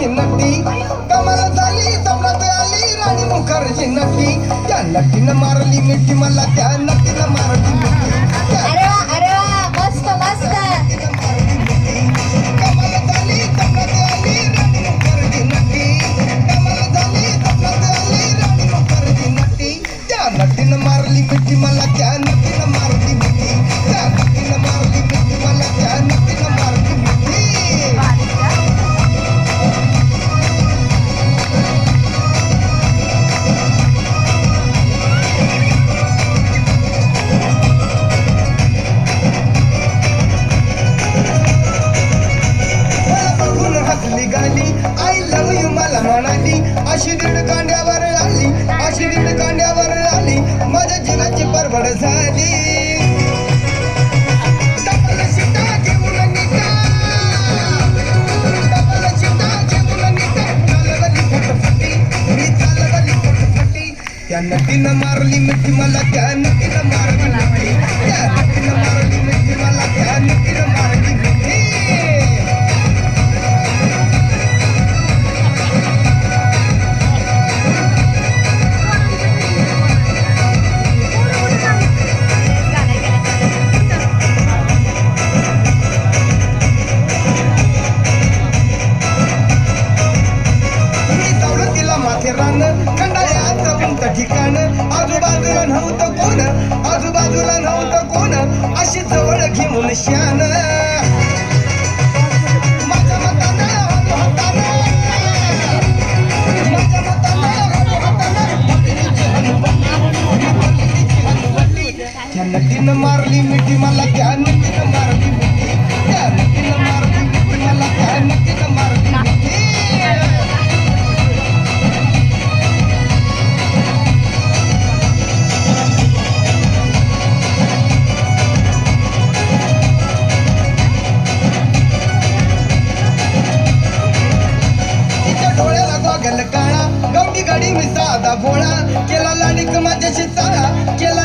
सारखी नटी कमाल झाली स्वप्नात आली राणी मुखर्जी नटी त्या नटीनं मारली मिठी मला त्या नटीनं मारली मिठी अरे वा मस्त मस्त कमाल झाली स्वप्नात आली राणी मुखर्जी नटी कमाल झाली स्वप्नात आली राणी मुखर्जी नटी त्या नटीनं मारली मिठी मला त्या नटीनं मारली मिठी त्या नटीनं मारली मिठी मला त्या नटीनं मारली मिठी आई लव यू मला म्हणाली अशी दीड कांड्यावर आली अशी दीड कांड्यावर आली माझ्या जीवाची परवड झाली डबल शिटा घेऊन निघा डबल शिटा घेऊन निघा चालवली फटफटी मी चालवली फटफटी त्या नटीनं मारली मिठी मला त्या नटीनं मारली मिठी त्या नटीनं मारली मिठी मला त्या नटीनं मारली मिठी ठिकाण आजूबाजूला नव्हतं कोण आजूबाजूला नव्हतं कोण अशी जवळ घेऊन शान माझ्या मतानं त्या नटीनं मारली मिठी मला त्या नटीनं मारली मिठी त्या नटीनं मारली मिठी मला त्या नटीनं मारली मिठी काळा गवटी गाडी मी साधा भोळा केला लाडीक माझ्याशी चाळा केला